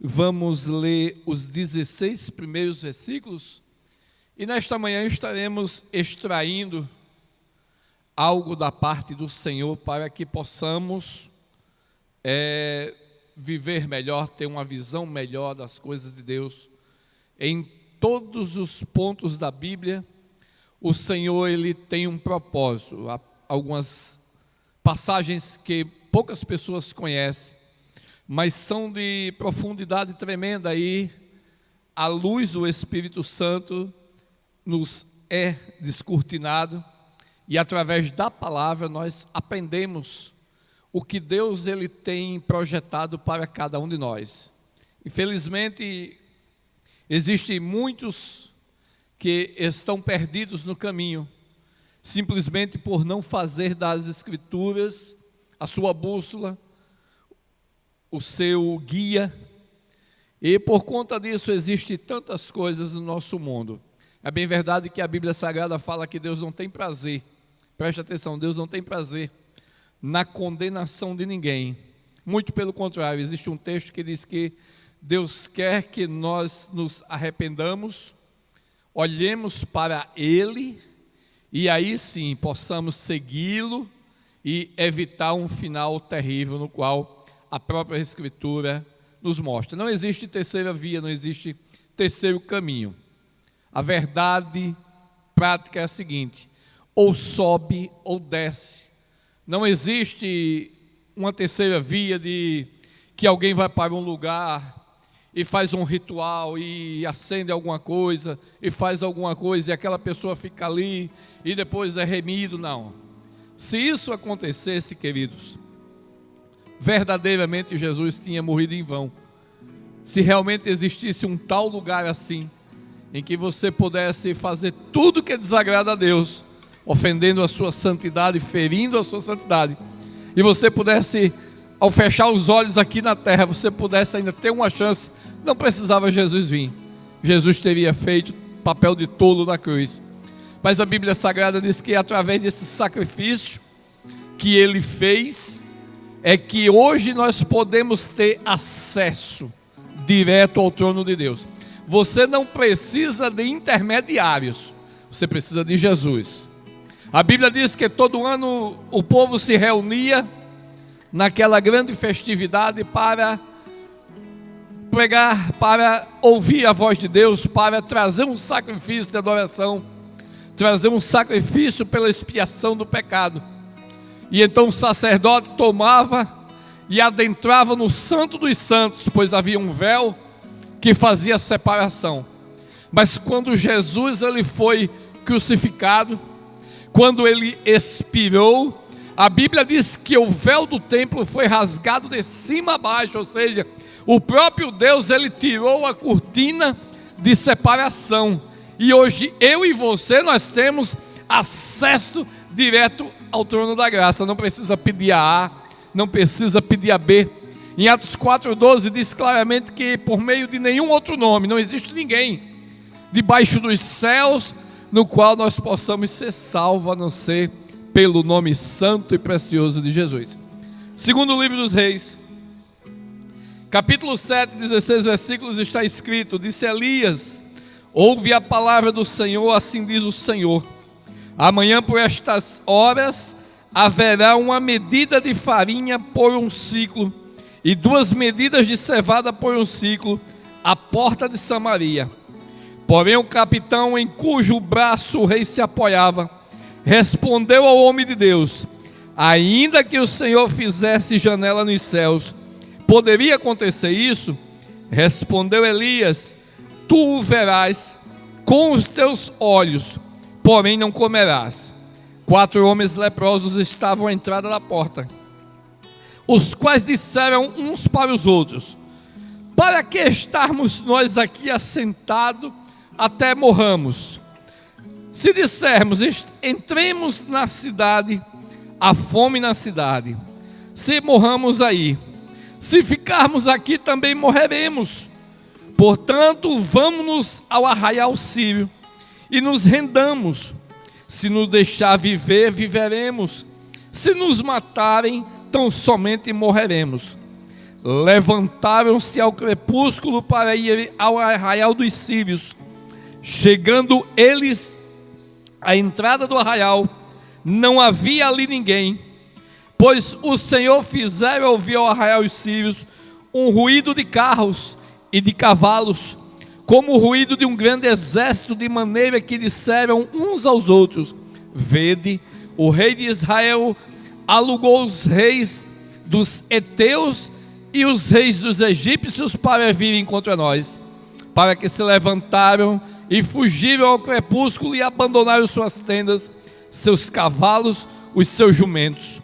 Vamos ler os 16 primeiros versículos e nesta manhã estaremos extraindo algo da parte do Senhor para que possamos viver melhor, ter uma visão melhor das coisas de Deus. Em todos os pontos da Bíblia, o Senhor ele tem um propósito. Há algumas passagens que poucas pessoas conhecem, mas são de profundidade tremenda e a luz do Espírito Santo nos é descortinado e através da palavra nós aprendemos o que Deus ele tem projetado para cada um de nós. Infelizmente, existem muitos que estão perdidos no caminho, simplesmente por não fazer das Escrituras a sua bússola, o seu guia, e por conta disso existem tantas coisas no nosso mundo. É bem verdade que a Bíblia Sagrada fala que Deus não tem prazer, preste atenção, Deus não tem prazer na condenação de ninguém, muito pelo contrário, existe um texto que diz que Deus quer que nós nos arrependamos, olhemos para Ele, e aí sim possamos segui-lo e evitar um final terrível no qual a própria Escritura nos mostra. Não existe terceira via, não existe terceiro caminho. A verdade prática é a seguinte: ou sobe ou desce. Não existe uma terceira via de que alguém vai para um lugar e faz um ritual e acende alguma coisa e faz alguma coisa e aquela pessoa fica ali e depois é remido. Não. Se isso acontecesse, queridos, verdadeiramente Jesus tinha morrido em vão. Se realmente existisse um tal lugar assim, em que você pudesse fazer tudo que desagrada a Deus, ofendendo a sua santidade, ferindo a sua santidade, e você pudesse, ao fechar os olhos aqui na terra, você pudesse ainda ter uma chance, não precisava Jesus vir. Jesus teria feito papel de tolo na cruz. Mas a Bíblia Sagrada diz que através desse sacrifício que Ele fez, é que hoje nós podemos ter acesso direto ao trono de Deus. Você não precisa de intermediários, você precisa de Jesus. A Bíblia diz que todo ano o povo se reunia naquela grande festividade para pregar, para ouvir a voz de Deus, para trazer um sacrifício de adoração, trazer um sacrifício pela expiação do pecado. E então o sacerdote tomava e adentrava no Santo dos Santos, pois havia um véu que fazia separação. Mas quando Jesus ele foi crucificado, quando ele expirou, a Bíblia diz que o véu do templo foi rasgado de cima a baixo, ou seja, o próprio Deus ele tirou a cortina de separação. E hoje eu e você nós temos acesso direto ao trono da graça, não precisa pedir a A, não precisa pedir a B. Em Atos 4,12 diz claramente que por meio de nenhum outro nome, não existe ninguém debaixo dos céus no qual nós possamos ser salvos, a não ser pelo nome santo e precioso de Jesus. Segundo o livro dos Reis, capítulo 7, 16 versículos, está escrito: disse Elias: ouve a palavra do Senhor, assim diz o Senhor, amanhã por estas horas haverá uma medida de farinha por um ciclo e 2 medidas de cevada por um ciclo à porta de Samaria. Porém o capitão em cujo braço o rei se apoiava respondeu ao homem de Deus: ainda que o Senhor fizesse janela nos céus, poderia acontecer isso? Respondeu Elias: tu o verás com os teus olhos, porém não comerás. 4 homens leprosos estavam à entrada da porta, os quais disseram uns para os outros: para que estarmos nós aqui assentados até morramos? Se dissermos, entremos na cidade, há fome na cidade, se morramos aí, se ficarmos aqui também morreremos. Portanto, vamos-nos ao arraial sírio e nos rendamos. Se nos deixar viver, viveremos. Se nos matarem, tão somente morreremos. levantaram-se ao crepúsculo para ir ao arraial dos sírios. Chegando eles à entrada do arraial, não havia ali ninguém, pois o Senhor fizera ouvir ao arraial dos sírios um ruído de carros e de cavalos, como o ruído de um grande exército, de maneira que disseram uns aos outros: vede, o rei de Israel alugou os reis dos heteus e os reis dos egípcios para virem contra nós, para que se levantaram e fugiram ao crepúsculo e abandonaram suas tendas, seus cavalos, os seus jumentos.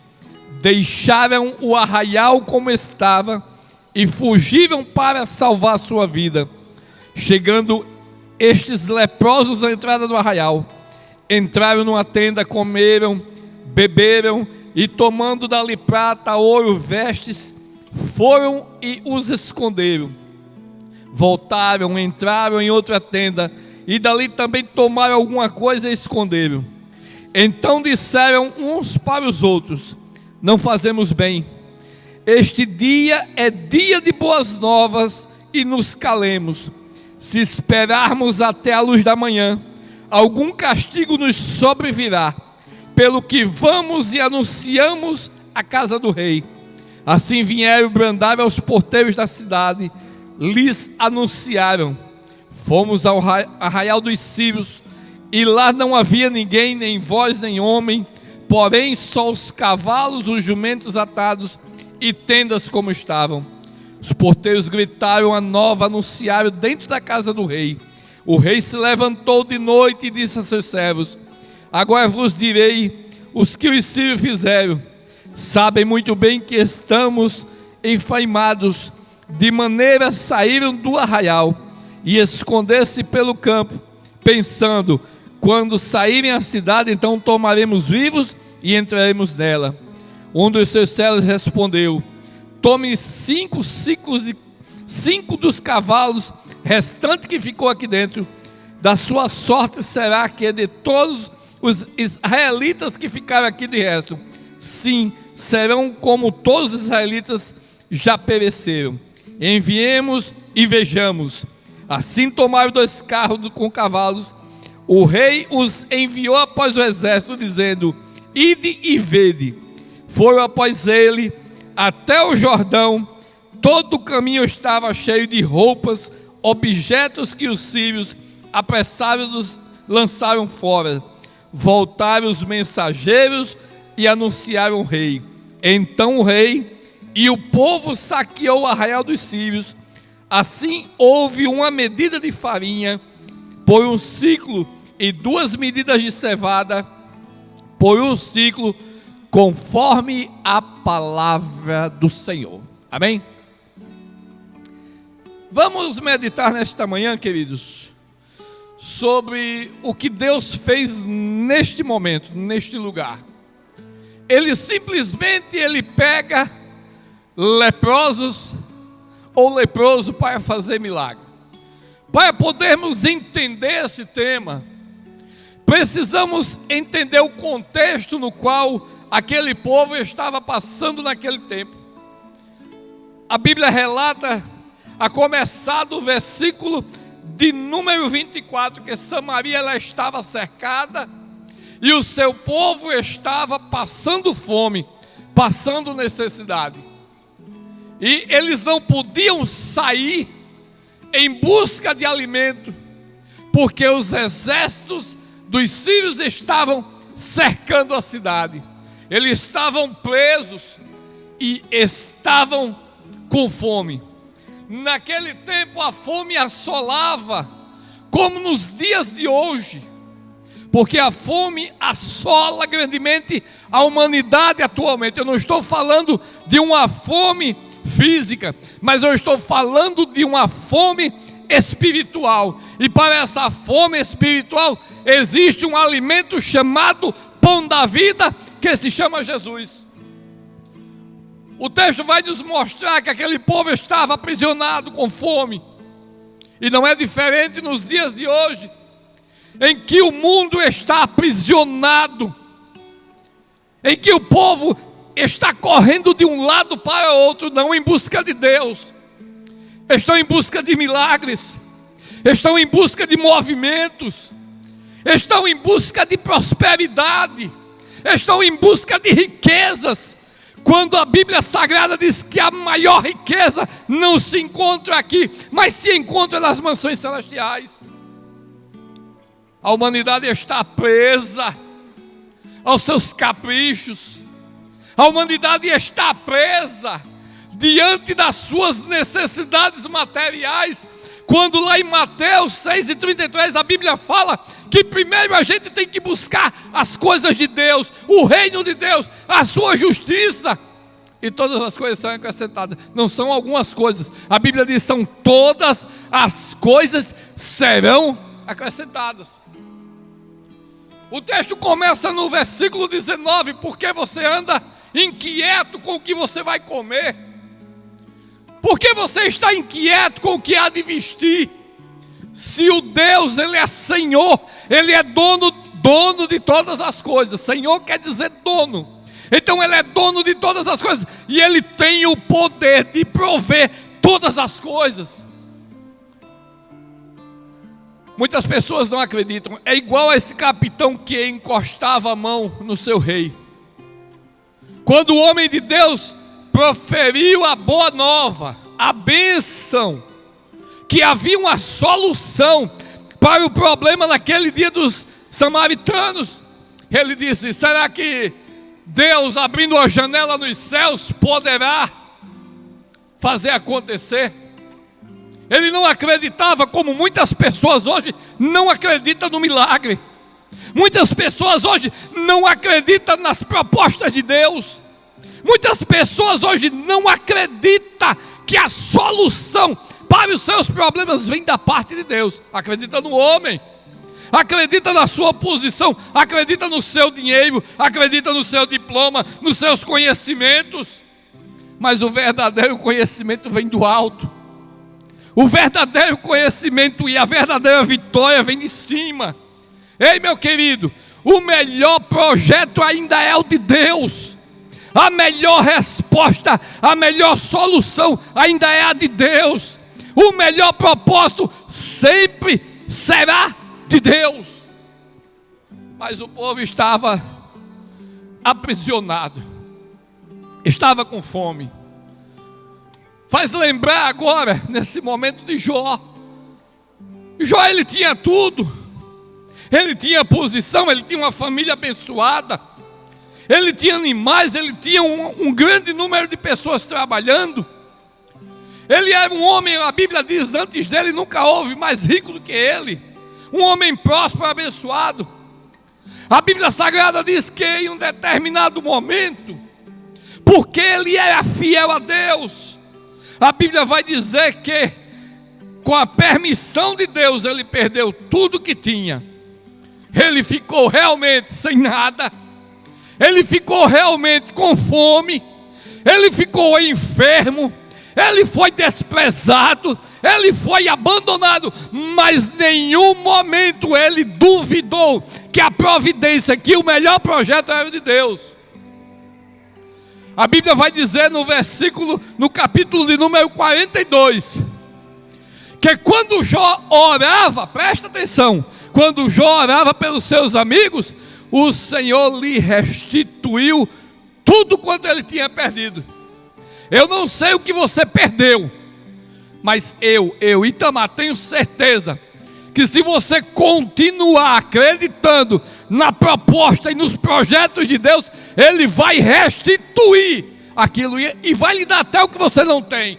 Deixaram o arraial como estava e fugiram para salvar sua vida. Chegando estes leprosos à entrada do arraial, entraram numa tenda, comeram, beberam, e tomando dali prata, ouro, vestes, foram e os esconderam. Voltaram, entraram em outra tenda, e dali também tomaram alguma coisa e esconderam. Então disseram uns para os outros: não fazemos bem. Este dia é dia de boas novas, e nos calemos. Se esperarmos até a luz da manhã, algum castigo nos sobrevirá, pelo que vamos e anunciamos a casa do rei. Assim vieram e brandaram aos porteiros da cidade, lhes anunciaram: fomos ao arraial dos sírios, e lá não havia ninguém, nem voz, nem homem, porém só os cavalos, os jumentos atados, e tendas como estavam. Os porteiros gritaram a nova, anunciaram dentro da casa do rei. O rei se levantou de noite e disse a seus servos: agora vos direi os que os sírios fizeram. Sabem muito bem que estamos enfaimados, de maneira saíram do arraial e esconder-se pelo campo, pensando: quando saírem a cidade, então tomaremos vivos e entraremos nela. Um dos seus servos respondeu: tome 5 dos cavalos restante que ficou aqui dentro. Da sua sorte será que de todos os israelitas que ficaram aqui de resto, sim, serão como todos os israelitas já pereceram. Enviemos e vejamos. Assim tomaram 2 carros com cavalos. O rei os enviou após o exército, dizendo: ide e vede. Foram após ele até o Jordão. Todo o caminho estava cheio de roupas, objetos que os sírios apressados lançaram fora. Voltaram os mensageiros e anunciaram o rei. Então o rei e o povo saqueou o arraial dos sírios. Assim houve uma medida de farinha por 1 siclo e 2 medidas de cevada por 1 siclo, conforme a palavra do Senhor. Amém? Vamos meditar nesta manhã, queridos, sobre o que Deus fez neste momento, neste lugar. Ele pega leprosos ou leproso para fazer milagre. Para podermos entender esse tema, precisamos entender o contexto no qual aquele povo estava passando naquele tempo. A Bíblia relata, a começar do versículo de número 24, que Samaria ela estava cercada e o seu povo estava passando fome, passando necessidade. E eles não podiam sair em busca de alimento, porque os exércitos dos sírios estavam cercando a cidade. Eles estavam presos e estavam com fome. Naquele tempo a fome assolava, como nos dias de hoje, porque a fome assola grandemente a humanidade atualmente. Eu não estou falando de uma fome física, mas eu estou falando de uma fome espiritual. E para essa fome espiritual existe um alimento chamado pão da vida, que se chama Jesus. O texto vai nos mostrar que aquele povo estava aprisionado com fome. E não é diferente nos dias de hoje, em que o mundo está aprisionado, em que o povo está correndo de um lado para o outro, não em busca de Deus. Estão em busca de milagres, estão em busca de movimentos, estão em busca de prosperidade, estão em busca de riquezas, quando a Bíblia Sagrada diz que a maior riqueza não se encontra aqui, mas se encontra nas mansões celestiais. A humanidade está presa aos seus caprichos, a humanidade está presa diante das suas necessidades materiais, quando lá em Mateus 6:33 a Bíblia fala que primeiro a gente tem que buscar as coisas de Deus, o reino de Deus, a sua justiça, e todas as coisas são acrescentadas. Não são algumas coisas, a Bíblia diz: são todas as coisas serão acrescentadas. O texto começa no versículo 19: porque você anda inquieto com o que você vai comer? Porque você está inquieto com o que há de vestir? Se o Deus, Ele é Senhor, Ele é dono de todas as coisas. Senhor quer dizer dono. Então Ele é dono de todas as coisas, e Ele tem o poder de prover todas as coisas. Muitas pessoas não acreditam. É igual a esse capitão que encostava a mão no seu rei. Quando o homem de Deus proferiu a boa nova, a bênção, que havia uma solução para o problema naquele dia dos samaritanos, ele disse: será que Deus, abrindo a janela nos céus, poderá fazer acontecer? Ele não acreditava, como muitas pessoas hoje não acreditam no milagre. Muitas pessoas hoje não acreditam nas propostas de Deus. Muitas pessoas hoje não acreditam que a solução para os seus problemas vem da parte de Deus. Acredita no homem, acredita na sua posição, acredita no seu dinheiro, acredita no seu diploma, nos seus conhecimentos. Mas o verdadeiro conhecimento vem do alto. O verdadeiro conhecimento e a verdadeira vitória vem de cima. Ei, meu querido, o melhor projeto ainda é o de Deus. A melhor resposta, a melhor solução ainda é a de Deus. O melhor propósito sempre será de Deus. Mas o povo estava aprisionado, estava com fome. Faz lembrar agora, nesse momento, de Jó. Jó, ele tinha tudo. Ele tinha posição, ele tinha uma família abençoada, ele tinha animais, ele tinha um grande número de pessoas trabalhando. Ele era um homem, a Bíblia diz, antes dele nunca houve mais rico do que ele. Um homem próspero, abençoado. A Bíblia Sagrada diz que em um determinado momento, porque ele era fiel a Deus, a Bíblia vai dizer que, com a permissão de Deus, ele perdeu tudo que tinha. Ele ficou realmente sem nada. Ele ficou realmente com fome. Ele ficou enfermo. Ele foi desprezado. Ele foi abandonado. Mas nenhum momento ele duvidou que a providência, que o melhor projeto era de Deus. A Bíblia vai dizer no capítulo de número 42, que quando Jó orava, presta atenção, quando Jó orava pelos seus amigos, o Senhor lhe restituiu tudo quanto ele tinha perdido. Eu não sei o que você perdeu, mas eu, Itamar, tenho certeza que se você continuar acreditando na proposta e nos projetos de Deus, Ele vai restituir aquilo e vai lhe dar até o que você não tem.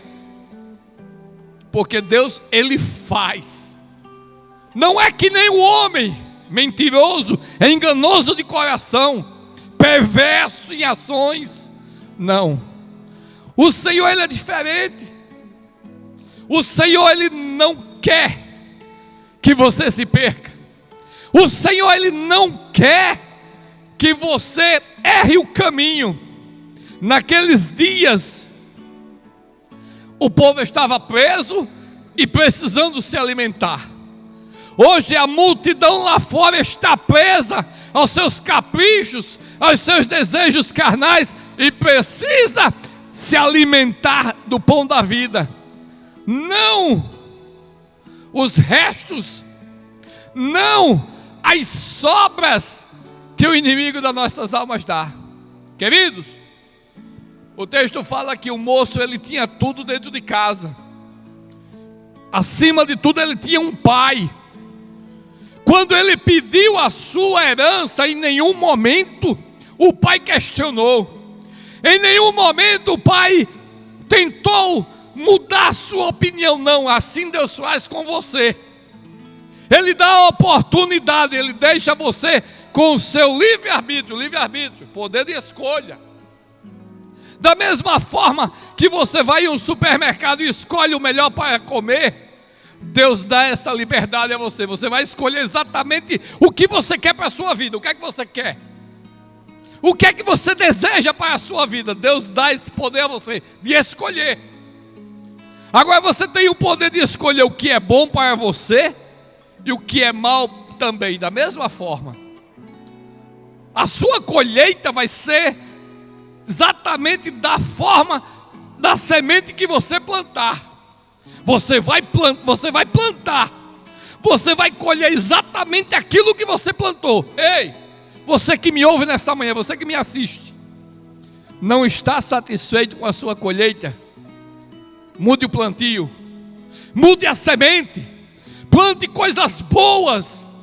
Porque Deus, Ele faz. Não é que nem o homem mentiroso, enganoso de coração, perverso em ações. Não. O Senhor, Ele é diferente. O Senhor, Ele não quer que você se perca. O Senhor, Ele não quer que você erre o caminho. Naqueles dias, o povo estava preso e precisando se alimentar. Hoje a multidão lá fora está presa aos seus caprichos, aos seus desejos carnais, e precisa se alimentar do pão da vida, não os restos, não as sobras que o inimigo das nossas almas dá. Queridos, o texto fala que o moço, ele tinha tudo dentro de casa. Acima de tudo, ele tinha um pai. Quando ele pediu a sua herança, em nenhum momento o pai questionou. Em nenhum momento o pai tentou mudar sua opinião. Não, assim Deus faz com você. Ele dá a oportunidade, ele deixa você com o seu livre-arbítrio, poder de escolha. Da mesma forma que você vai em um supermercado e escolhe o melhor para comer, Deus dá essa liberdade a você. Você vai escolher exatamente o que você quer para a sua vida. O que é que você quer? O que é que você deseja para a sua vida? Deus dá esse poder a você de escolher. Agora você tem o poder de escolher o que é bom para você e o que é mal também, da mesma forma. A sua colheita vai ser exatamente da forma da semente que você plantar. Você vai plantar, você vai colher exatamente aquilo que você plantou. Ei, você que me ouve nessa manhã, você que me assiste, não está satisfeito com a sua colheita? Mude o plantio, mude a semente, plante coisas boas,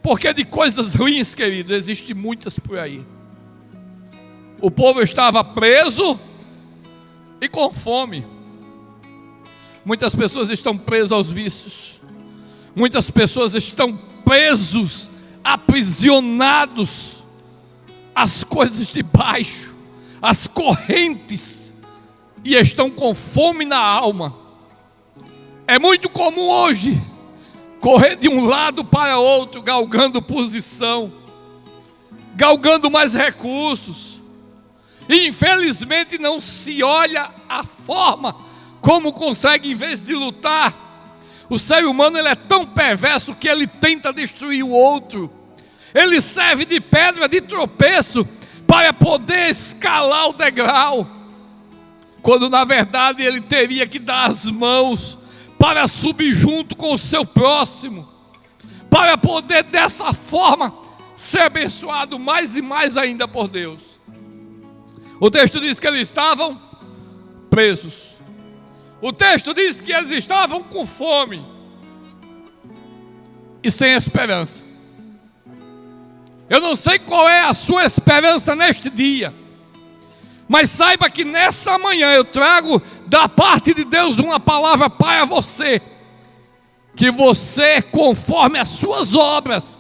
porque de coisas ruins, queridos, existem muitas por aí. O povo estava preso e com fome. Muitas pessoas estão presas aos vícios. Muitas pessoas estão presos, aprisionados às coisas de baixo, às correntes, e estão com fome na alma. É muito comum hoje correr de um lado para outro, galgando posição, galgando mais recursos. E infelizmente não se olha a forma como consegue, em vez de lutar. O ser humano, ele é tão perverso que ele tenta destruir o outro. Ele serve de pedra de tropeço para poder escalar o degrau, quando na verdade ele teria que dar as mãos para subir junto com o seu próximo, para poder dessa forma ser abençoado mais e mais ainda por Deus. O texto diz que eles estavam presos. O texto diz que eles estavam com fome e sem esperança. Eu não sei qual é a sua esperança neste dia, mas saiba que nessa manhã eu trago da parte de Deus uma palavra para você, que você, conforme as suas obras,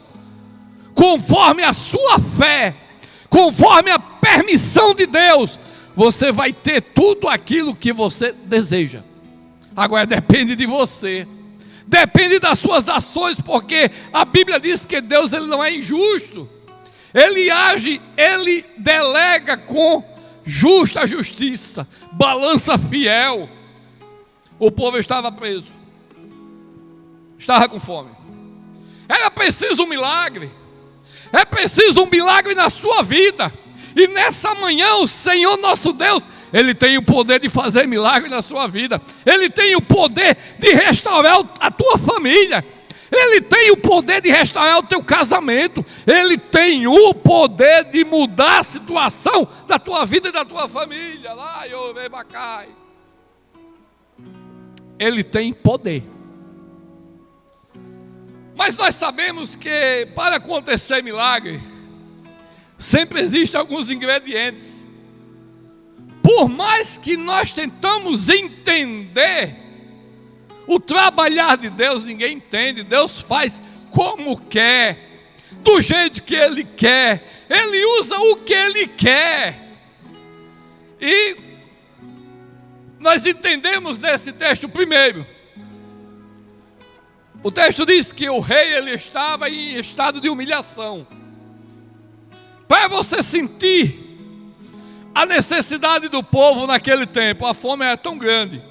conforme a sua fé, conforme a permissão de Deus, você vai ter tudo aquilo que você deseja. Agora depende de você, depende das suas ações, porque a Bíblia diz que Deus, ele não é injusto. Ele age, ele delega com justa justiça, balança fiel. O povo estava preso, estava com fome. Era preciso um milagre. É preciso um milagre na sua vida. E nessa manhã o Senhor nosso Deus, Ele tem o poder de fazer milagre na sua vida. Ele tem o poder de restaurar a tua família. Ele tem o poder de restaurar o teu casamento. Ele tem o poder de mudar a situação da tua vida e da tua família. Ele tem poder. Mas nós sabemos que para acontecer milagre, sempre existem alguns ingredientes. Por mais que nós tentamos entender o trabalhar de Deus, ninguém entende. Deus faz como quer, do jeito que Ele quer. Ele usa o que Ele quer. E nós entendemos nesse texto primeiro. O texto diz que o rei, ele estava em estado de humilhação. Para você sentir a necessidade do povo naquele tempo, a fome era tão grande.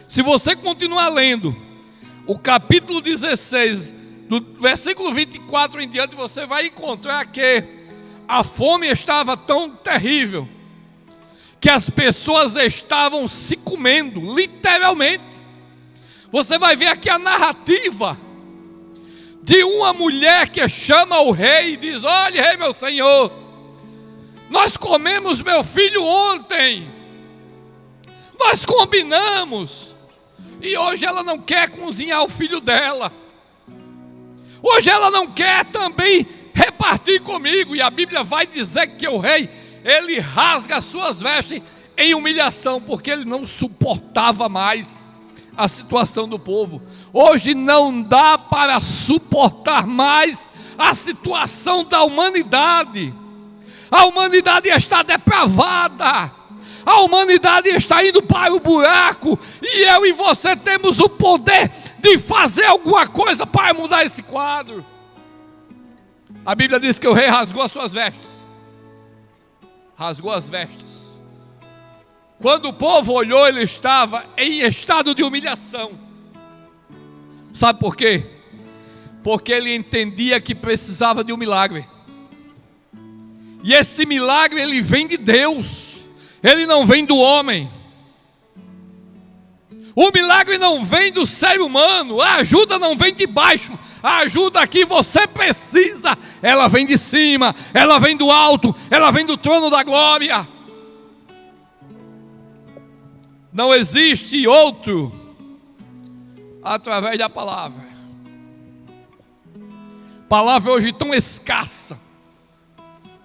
Se você continuar lendo o capítulo 16, do versículo 24 em diante, você vai encontrar que a fome estava tão terrível que as pessoas estavam se comendo, literalmente. Você vai ver aqui a narrativa de uma mulher que chama o rei e diz: olha, rei meu senhor, nós comemos meu filho ontem, nós combinamos, e hoje ela não quer cozinhar o filho dela, hoje ela não quer também repartir comigo. E a Bíblia vai dizer que o rei, ele rasga as suas vestes em humilhação, porque ele não suportava mais a situação do povo. Hoje não dá para suportar mais a situação da humanidade. A humanidade está depravada, a humanidade está indo para o buraco, e eu e você temos o poder de fazer alguma coisa para mudar esse quadro. A Bíblia diz que o rei rasgou as suas vestes. Rasgou as vestes. Quando o povo olhou, ele estava em estado de humilhação. Sabe por quê? Porque ele entendia que precisava de um milagre. E esse milagre, ele vem de Deus, ele não vem do homem. O milagre não vem do ser humano, a ajuda não vem de baixo, a ajuda que você precisa, ela vem de cima, ela vem do alto, ela vem do trono da glória. Não existe outro através da palavra. Palavra hoje tão escassa.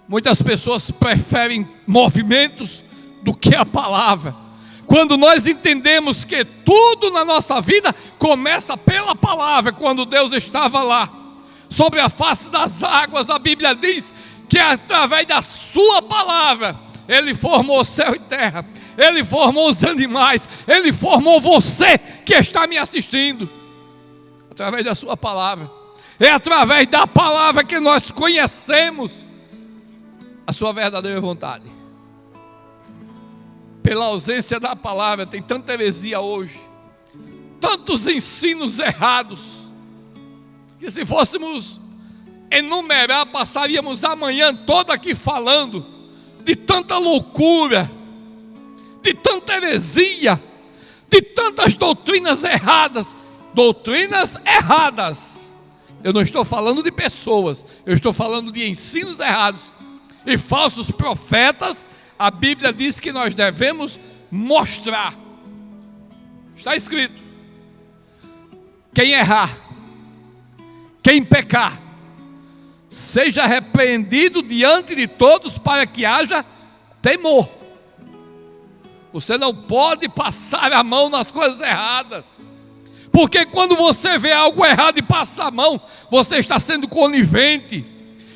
Muitas pessoas preferem movimentos do que a palavra. Quando nós entendemos que tudo na nossa vida começa pela palavra, quando Deus estava lá, sobre a face das águas, a Bíblia diz que através da sua palavra, Ele formou céu e terra, Ele formou os animais, Ele formou você que está me assistindo, através da sua palavra. É através da palavra que nós conhecemos a sua verdadeira vontade. Pela ausência da palavra, tem tanta heresia hoje, tantos ensinos errados, que se fôssemos enumerar, passaríamos a manhã toda aqui falando de tanta loucura, de tanta heresia, de tantas doutrinas erradas. Doutrinas erradas. Eu não estou falando de pessoas, eu estou falando de ensinos errados e falsos profetas. A Bíblia diz que nós devemos mostrar. Está escrito: quem errar, quem pecar, seja repreendido diante de todos, para que haja temor. Você não pode passar a mão nas coisas erradas, porque quando você vê algo errado e passa a mão, você está sendo conivente.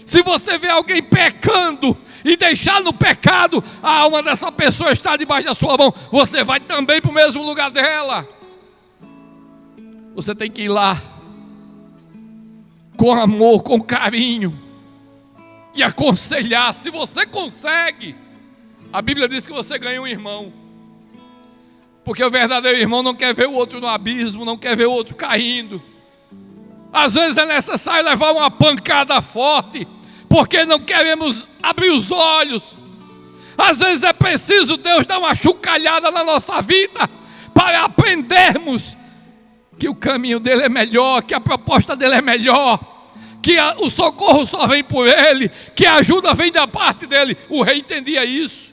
Se você vê alguém pecando e deixar no pecado, a alma dessa pessoa está debaixo da sua mão, você vai também para o mesmo lugar dela. Você tem que ir lá com amor, com carinho, e aconselhar. Se você consegue, a Bíblia diz que você ganha um irmão, porque o verdadeiro irmão não quer ver o outro no abismo, não quer ver o outro caindo. Às vezes é necessário levar uma pancada forte, porque não queremos abrir os olhos. Às vezes é preciso Deus dar uma chocalhada na nossa vida, para aprendermos que o caminho dele é melhor, que a proposta dele é melhor, que o socorro só vem por ele, que a ajuda vem da parte dele. O rei entendia isso.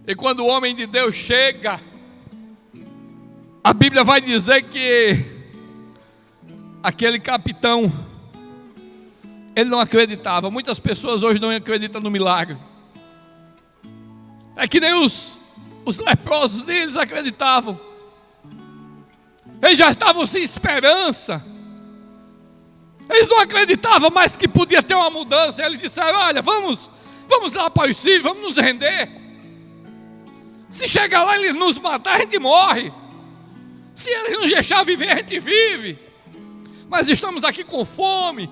E quando o homem de Deus chega, a Bíblia vai dizer que aquele capitão, ele não acreditava. Muitas pessoas hoje não acreditam no milagre. É que nem os leprosos deles acreditavam. Eles já estavam sem esperança. Eles não acreditavam mais que podia ter uma mudança. Eles disseram: olha, vamos lá para os sírios, vamos nos render. Se chegar lá e eles nos matar, a gente morre. Se eles nos deixar viver, a gente vive. Mas estamos aqui com fome.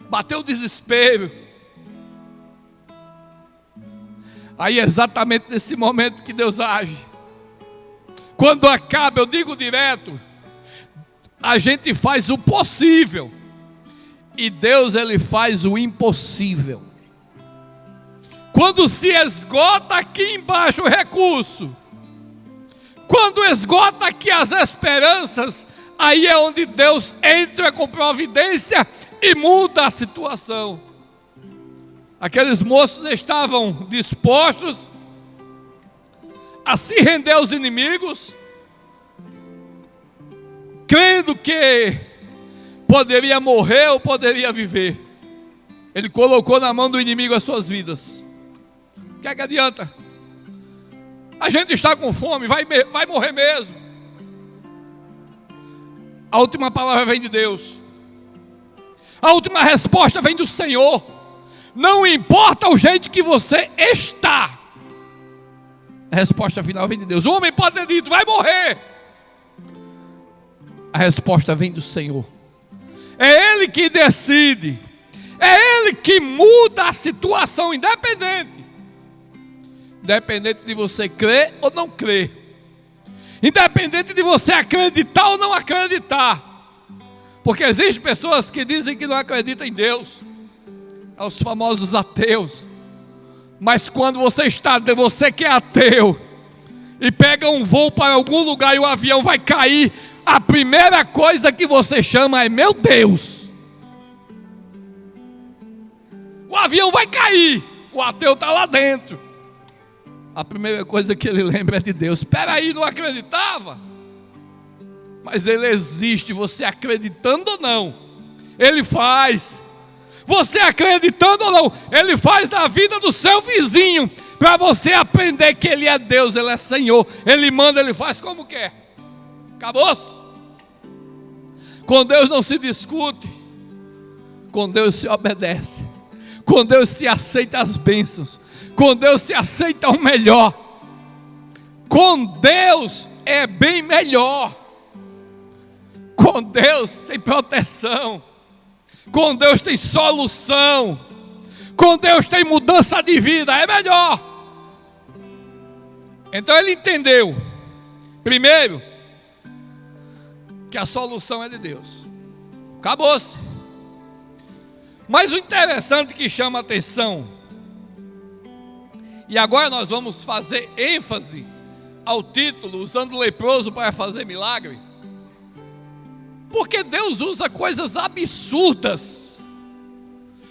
Bateu o desespero. Aí é exatamente nesse momento que Deus age. Quando acaba, eu digo direto, a gente faz o possível, e Deus, ele faz o impossível. Quando se esgota aqui embaixo o recurso, quando esgota aqui as esperanças, aí é onde Deus entra com providência e muda a situação. Aqueles moços estavam dispostos a se render aos inimigos, crendo que poderia morrer ou poderia viver. Ele colocou na mão do inimigo as suas vidas. O que é que adianta? A gente está com fome, vai morrer mesmo. A última palavra vem de Deus. A última resposta vem do Senhor. Não importa o jeito que você está, a resposta final vem de Deus. O homem pode ter dito, vai morrer. A resposta vem do Senhor. É Ele que decide. É Ele que muda a situação, independente de você crer ou não crer, independente de você acreditar ou não acreditar. Porque existem pessoas que dizem que não acreditam em Deus, é os famosos ateus. Mas quando você que é ateu, e pega um voo para algum lugar e o avião vai cair, a primeira coisa que você chama é: meu Deus, o avião vai cair, o ateu está lá dentro. A primeira coisa que ele lembra é de Deus. Espera aí, não acreditava? Mas Ele existe, você acreditando ou não, Ele faz. Você acreditando ou não, Ele faz na vida do seu vizinho, para você aprender que Ele é Deus, Ele é Senhor, Ele manda, Ele faz como quer. Acabou-se. Com Deus não se discute, com Deus se obedece, com Deus se aceita as bênçãos, com Deus se aceita o melhor. Com Deus é bem melhor. Com Deus tem proteção. Com Deus tem solução. Com Deus tem mudança de vida. É melhor. Então ele entendeu, primeiro, que a solução é de Deus. Acabou-se. Mas o interessante que chama a atenção, e agora nós vamos fazer ênfase ao título, usando o leproso para fazer milagre, porque Deus usa coisas absurdas,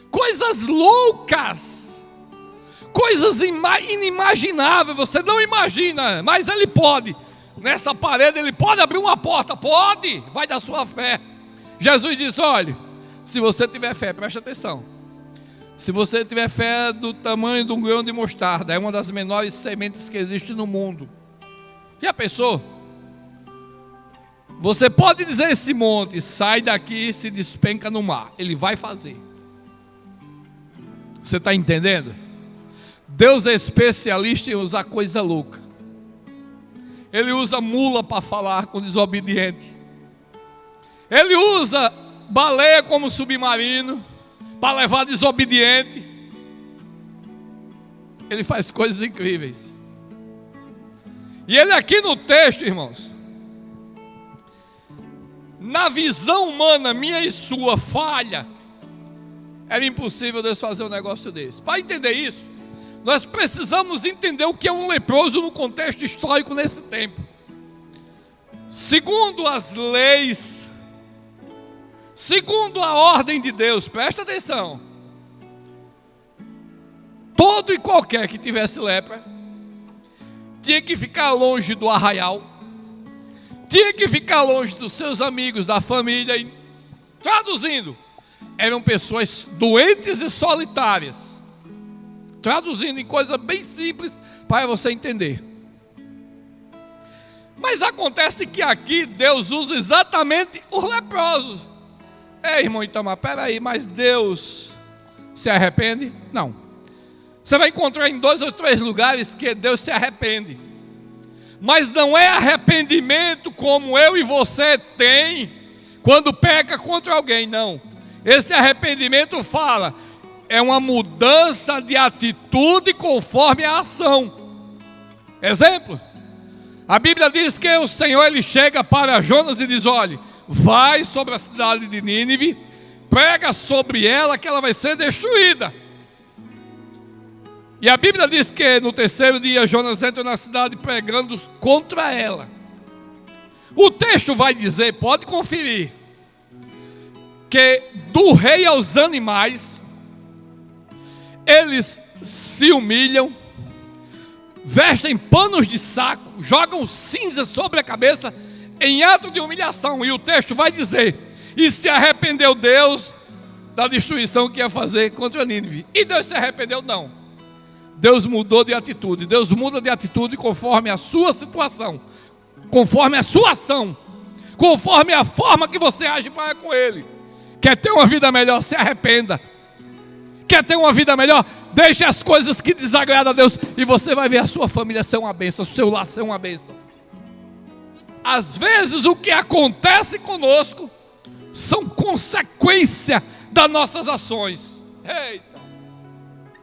coisas loucas, coisas inimagináveis, você não imagina, mas Ele pode. Nessa parede Ele pode abrir uma porta, pode, vai da sua fé. Jesus disse: olha, se você tiver fé, preste atenção, se você tiver fé do tamanho de um grão de mostarda, é uma das menores sementes que existe no mundo. Já pensou? Você pode dizer a esse monte: sai daqui e se despenca no mar. Ele vai fazer. Você está entendendo? Deus é especialista em usar coisa louca. Ele usa mula para falar com desobediente. Ele usa baleia como submarino para levar desobediente. Ele faz coisas incríveis. E ele aqui no texto, irmãos, na visão humana, minha e sua, falha, era impossível Deus fazer um negócio desse. Para entender isso, nós precisamos entender o que é um leproso no contexto histórico nesse tempo. Segundo as leis, segundo a ordem de Deus, presta atenção, todo e qualquer que tivesse lepra tinha que ficar longe do arraial, tinha que ficar longe dos seus amigos, da família. E, traduzindo, eram pessoas doentes e solitárias. Traduzindo em coisa bem simples para você entender. Mas acontece que aqui Deus usa exatamente os leprosos. Ei, irmão Itamar, peraí, mas Deus se arrepende? Não. Você vai encontrar em 2 ou 3 lugares que Deus se arrepende. Mas não é arrependimento como eu e você tem quando peca contra alguém, não. Esse arrependimento fala, é uma mudança de atitude conforme a ação. Exemplo, a Bíblia diz que o Senhor ele chega para Jonas e diz: olha, vai sobre a cidade de Nínive, prega sobre ela que ela vai ser destruída. E a Bíblia diz que no terceiro dia Jonas entra na cidade pregando contra ela. O texto vai dizer, pode conferir, que do rei aos animais, eles se humilham, vestem panos de saco, jogam cinza sobre a cabeça em ato de humilhação. E o texto vai dizer, e se arrependeu Deus da destruição que ia fazer contra Nínive. E Deus se arrependeu? Não. Deus mudou de atitude. Deus muda de atitude conforme a sua situação, conforme a sua ação, conforme a forma que você age para com Ele. Quer ter uma vida melhor? Se arrependa. Quer ter uma vida melhor? Deixe as coisas que desagradam a Deus e você vai ver a sua família ser uma bênção, o seu lar ser uma bênção. Às vezes o que acontece conosco são consequência das nossas ações. Eita!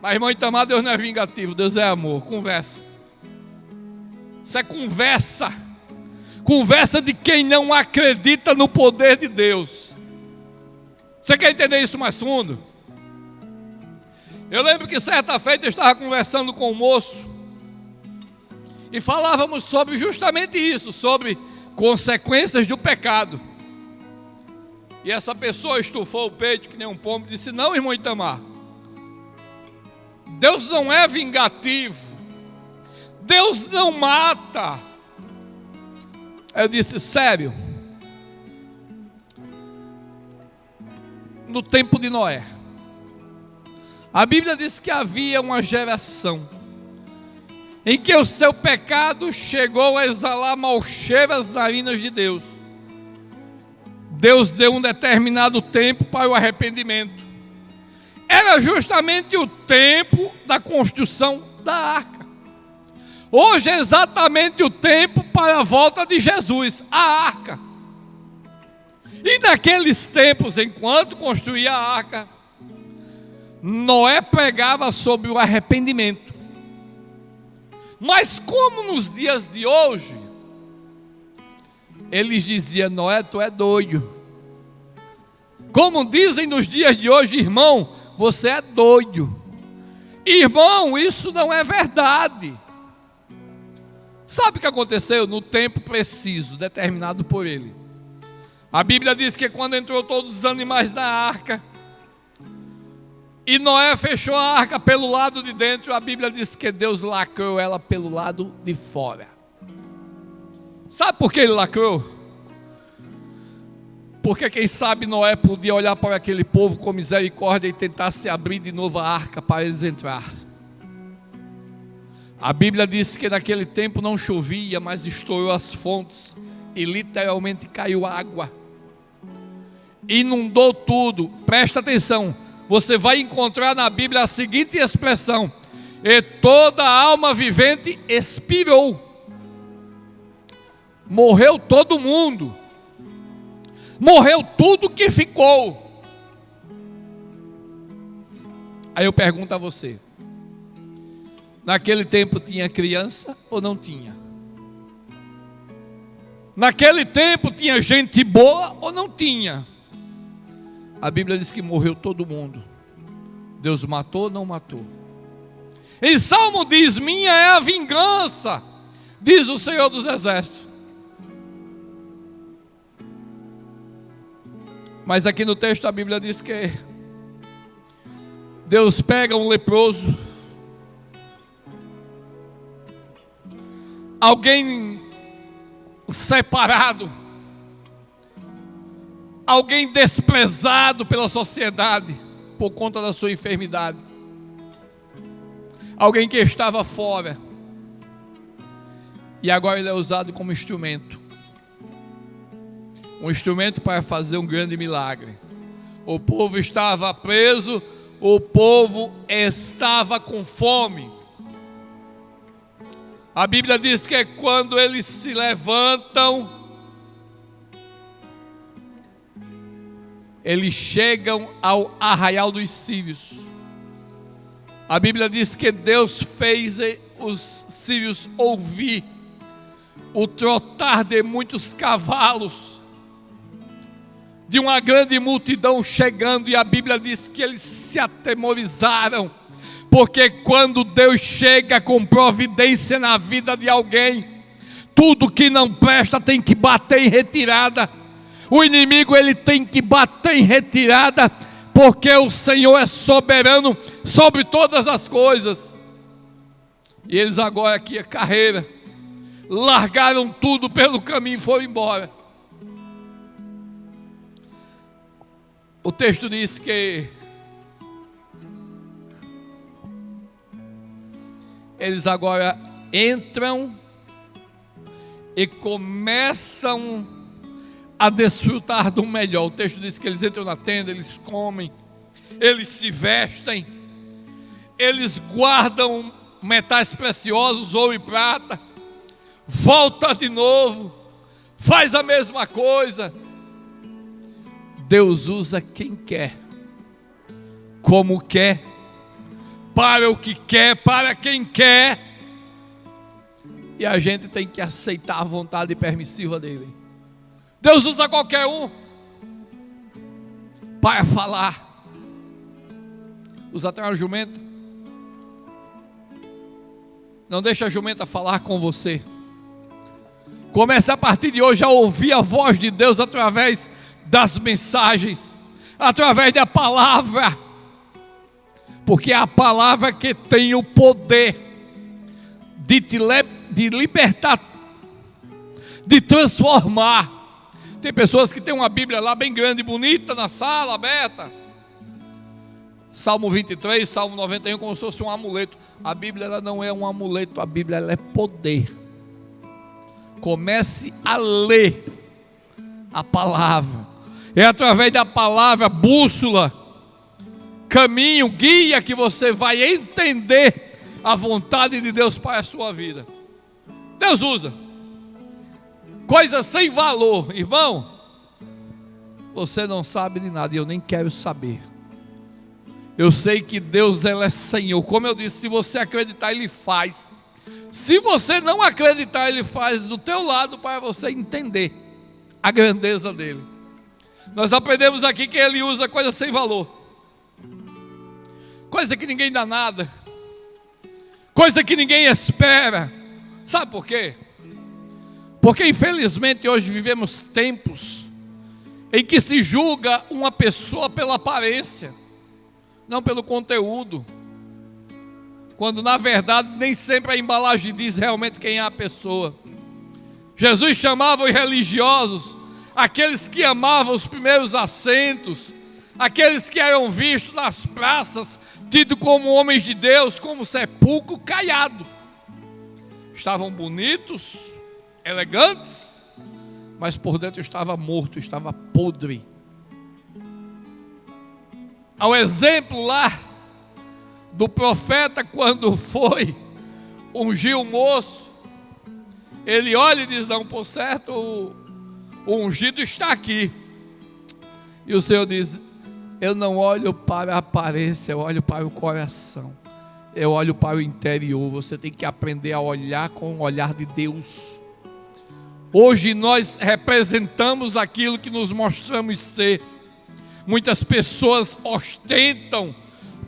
Mas irmão Itamar, Deus não é vingativo, Deus é amor. Conversa. Isso é conversa. Conversa de quem não acredita no poder de Deus. Você quer entender isso mais fundo? Eu lembro que certa feita eu estava conversando com um moço e falávamos sobre justamente isso, sobre consequências do pecado. E essa pessoa estufou o peito que nem um pombo e disse: não, irmão Itamar, Deus não é vingativo, Deus não mata. Eu disse: sério? No tempo de Noé, a Bíblia diz que havia uma geração em que o seu pecado chegou a exalar mau cheiro às narinas de Deus. Deus deu um determinado tempo para o arrependimento. Era justamente o tempo da construção da arca. Hoje é exatamente o tempo para a volta de Jesus, a arca. E naqueles tempos, enquanto construía a arca, Noé pregava sobre o arrependimento. Mas como nos dias de hoje, eles diziam: Noé, tu é doido. Como dizem nos dias de hoje: irmão, você é doido. Irmão, isso não é verdade. Sabe o que aconteceu? No tempo preciso, determinado por ele, a Bíblia diz que quando entrou todos os animais na arca, e Noé fechou a arca pelo lado de dentro, a Bíblia diz que Deus lacrou ela pelo lado de fora. Sabe por que ele lacrou? Porque quem sabe Noé podia olhar para aquele povo com misericórdia e tentar se abrir de novo a arca para eles entrar. A Bíblia diz que naquele tempo não chovia, mas estourou as fontes e literalmente caiu água. Inundou tudo. Presta atenção. Você vai encontrar na Bíblia a seguinte expressão: e toda alma vivente expirou. Morreu todo mundo. Morreu tudo que ficou. Aí eu pergunto a você: naquele tempo tinha criança ou não tinha? Naquele tempo tinha gente boa ou não tinha? A Bíblia diz que morreu todo mundo. Deus matou ou não matou? Em Salmo diz: minha é a vingança, diz o Senhor dos Exércitos. Mas aqui no texto a Bíblia diz que Deus pega um leproso, alguém separado, alguém desprezado pela sociedade por conta da sua enfermidade, alguém que estava fora, e agora ele é usado como instrumento, um instrumento para fazer um grande milagre. O povo estava preso, o povo estava com fome. A Bíblia diz que quando eles se levantam, eles chegam ao arraial dos sírios. A Bíblia diz que Deus fez os sírios ouvir o trotar de muitos cavalos, de uma grande multidão chegando, e a Bíblia diz que eles se atemorizaram, Porque quando Deus chega com providência na vida de alguém, tudo que não presta tem que bater em retirada. O inimigo ele tem que bater em retirada, porque o Senhor é soberano sobre todas as coisas. E eles agora aqui a carreira, largaram tudo pelo caminho e foram embora. O texto diz que eles agora entram e começam a desfrutar do melhor. O texto diz que eles entram na tenda, eles comem, eles se vestem, eles guardam metais preciosos, ouro e prata, volta de novo, faz a mesma coisa. Deus usa quem quer, como quer, para o que quer, para quem quer, e a gente tem que aceitar a vontade permissiva dele. Deus usa qualquer um para falar. Usa até uma jumenta. Não deixa a jumenta falar com você. Comece a partir de hoje a ouvir a voz de Deus através das mensagens, através da palavra, porque é a palavra que tem o poder de libertar, de transformar. Tem pessoas que têm uma Bíblia lá bem grande, bonita, na sala, aberta. Salmo 23, Salmo 91, como se fosse um amuleto. A Bíblia ela não é um amuleto, a Bíblia ela é poder. Comece a ler a palavra. É através da palavra, bússola, caminho, guia, que você vai entender a vontade de Deus para a sua vida. Deus usa coisas sem valor, irmão. Você não sabe de nada e eu nem quero saber. Eu sei que Deus ele é Senhor. Como eu disse, se você acreditar, Ele faz. Se você não acreditar, Ele faz do teu lado para você entender a grandeza dEle. Nós aprendemos aqui que Ele usa coisas sem valor, coisa que ninguém dá nada, coisa que ninguém espera. Sabe por quê? Porque infelizmente hoje vivemos tempos em que se julga uma pessoa pela aparência, não pelo conteúdo, quando na verdade nem sempre a embalagem diz realmente quem é a pessoa. Jesus chamava os religiosos, aqueles que amavam os primeiros assentos, aqueles que eram vistos nas praças, tidos como homens de Deus, como sepulcro caiado. Estavam bonitos, elegantes, mas por dentro estava morto, estava podre. Ao exemplo lá do profeta, quando foi ungir o moço, ele olha e diz: não, por certo, o ungido está aqui. E o Senhor diz: eu não olho para a aparência, eu olho para o coração, eu olho para o interior. Você tem que aprender a olhar com o olhar de Deus. Hoje nós representamos aquilo que nos mostramos ser. Muitas pessoas ostentam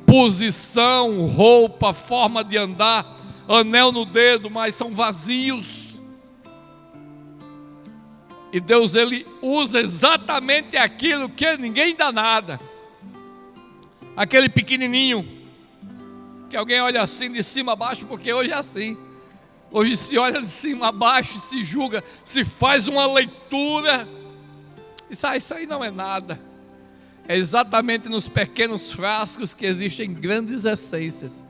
posição, roupa, forma de andar, anel no dedo, mas são vazios. E Deus ele usa exatamente aquilo que ninguém dá nada. Aquele pequenininho que alguém olha assim de cima a baixo, porque hoje é assim. Hoje se olha de cima a baixo, se julga, se faz uma leitura e sai, isso aí não é nada. É exatamente nos pequenos frascos que existem grandes essências.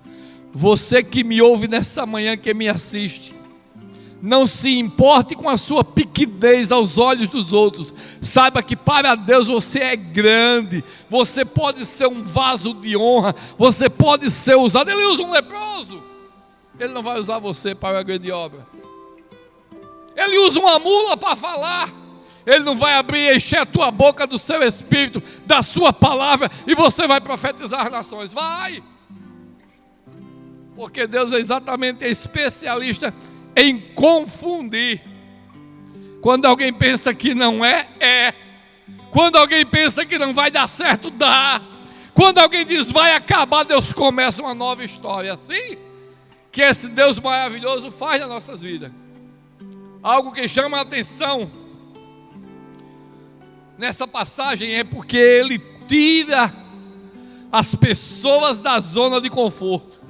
Você que me ouve nessa manhã, que me assiste, não se importe com a sua pequenez aos olhos dos outros. Saiba que para Deus você é grande. Você pode ser um vaso de honra. Você pode ser usado. Ele usa um leproso. Ele não vai usar você para a grande obra. Ele usa uma mula para falar. Ele não vai abrir e encher a tua boca do seu espírito, da sua palavra, e você vai profetizar as nações. Vai! Porque Deus é exatamente especialista em confundir. Quando alguém pensa que não é, é. Quando alguém pensa que não vai dar certo, dá. Quando alguém diz vai acabar, Deus começa uma nova história. Assim que esse Deus maravilhoso faz nas nossas vidas. Algo que chama a atenção nessa passagem é porque Ele tira as pessoas da zona de conforto.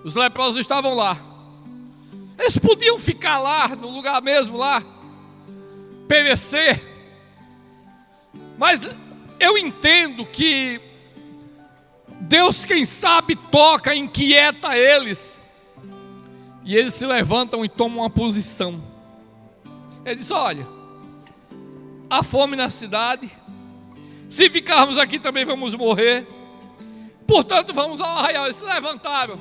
Os leprosos estavam lá. Eles podiam ficar lá, no lugar mesmo lá, perecer. Mas eu entendo que Deus, quem sabe, toca, inquieta eles. E eles se levantam e tomam uma posição. Ele diz: olha, há fome na cidade. Se ficarmos aqui também vamos morrer. Portanto, vamos ao arraial. Eles se levantaram.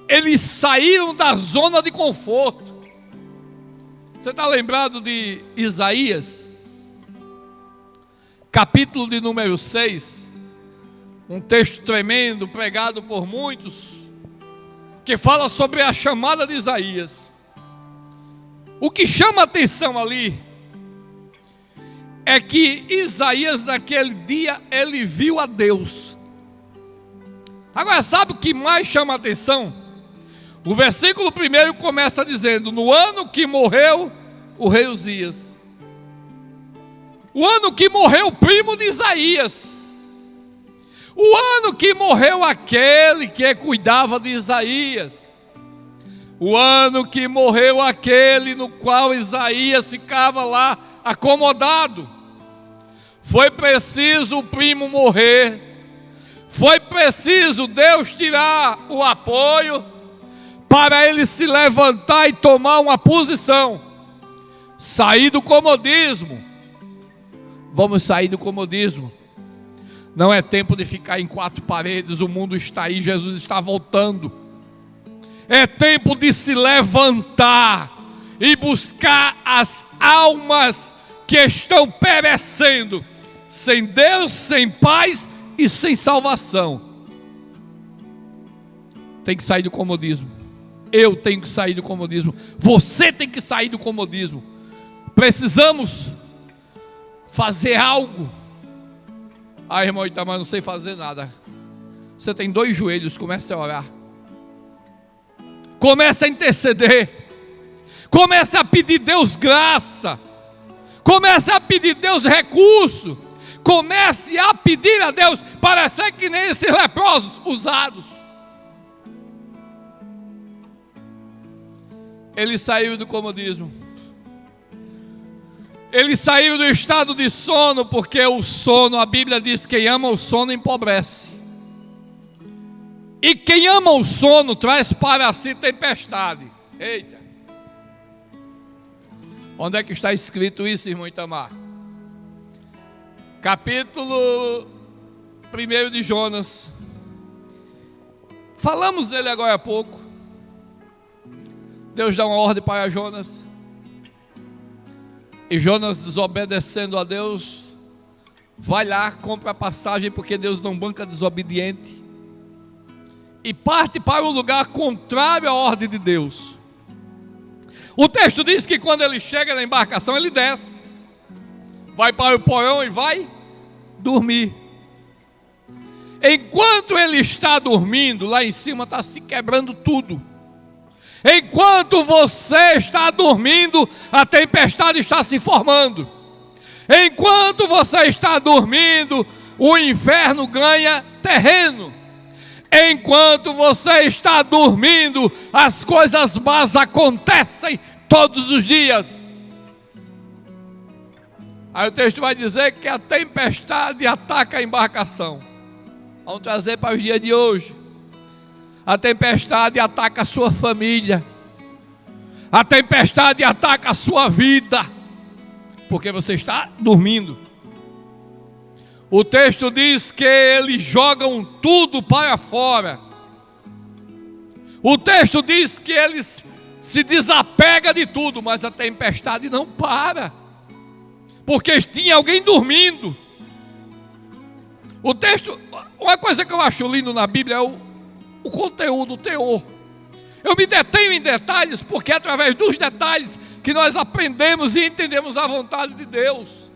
Eles saíram da zona de conforto. Você está lembrado de Isaías? Capítulo de número 6. Um texto tremendo, pregado por muitos, que fala sobre a chamada de Isaías. O que chama a atenção ali é que Isaías naquele dia, ele viu a Deus. Agora, sabe o que mais chama a atenção? O versículo 1 começa dizendo: no ano que morreu o rei Uzias. O ano que morreu o primo de Isaías. O ano que morreu aquele que cuidava de Isaías. O ano que morreu aquele no qual Isaías ficava lá acomodado. Foi preciso o primo morrer. Foi preciso Deus tirar o apoio para ele se levantar e tomar uma posição. Sair do comodismo. Vamos sair do comodismo. Não é tempo de ficar em quatro paredes. O mundo está aí, Jesus está voltando. É tempo de se levantar e buscar as almas que estão perecendo, sem Deus, sem paz e sem salvação. Tem que sair do comodismo. Eu tenho que sair do comodismo. Você tem que sair do comodismo. Precisamos fazer algo. Ah, irmão Itamar, não sei fazer nada. Você tem 2 joelhos, comece a orar. Comece a interceder. Comece a pedir Deus graça. Comece a pedir Deus recurso. Comece a pedir a Deus para ser que nem esses leprosos usados. Ele saiu do comodismo. Ele saiu do estado de sono, porque o sono, a Bíblia diz, quem ama o sono empobrece. E quem ama o sono traz para si tempestade. Eita! Onde é que está escrito isso, irmão Itamar? Capítulo 1 de Jonas. Falamos dele agora há pouco. Deus dá uma ordem para Jonas. E Jonas, desobedecendo a Deus, vai lá, compra a passagem, porque Deus não banca desobediente, e parte para um lugar contrário à ordem de Deus. O texto diz que quando ele chega na embarcação, ele desce, vai para o porão e vai dormir. Enquanto ele está dormindo, lá em cima está se quebrando tudo. Enquanto você está dormindo, a tempestade está se formando. Enquanto você está dormindo, o inferno ganha terreno. Enquanto você está dormindo, as coisas más acontecem todos os dias. Aí o texto vai dizer que a tempestade ataca a embarcação. Vamos trazer para o dia de hoje. A tempestade ataca a sua família. A tempestade ataca a sua vida. Porque você está dormindo. O texto diz que eles jogam tudo para fora. O texto diz que eles se desapegam de tudo, mas a tempestade não para. Porque tinha alguém dormindo. O texto, uma coisa que eu acho lindo na Bíblia é o conteúdo, o teor. Eu me detenho em detalhes, porque é através dos detalhes que nós aprendemos e entendemos a vontade de Deus.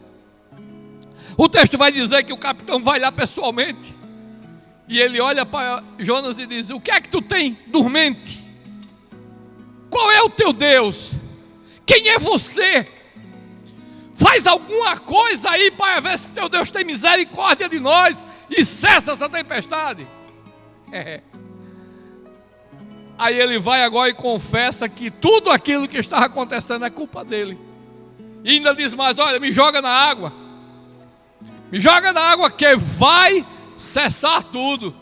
O texto vai dizer que o capitão vai lá pessoalmente, e ele olha para Jonas e diz: o que é que tu tem dormente? Qual é o teu Deus? Quem é você? Faz alguma coisa aí para ver se teu Deus tem misericórdia de nós e cessa essa tempestade. Aí ele vai agora e confessa que tudo aquilo que estava acontecendo é culpa dele. E ainda diz mais: olha, me joga na água. Me joga na água que vai cessar tudo.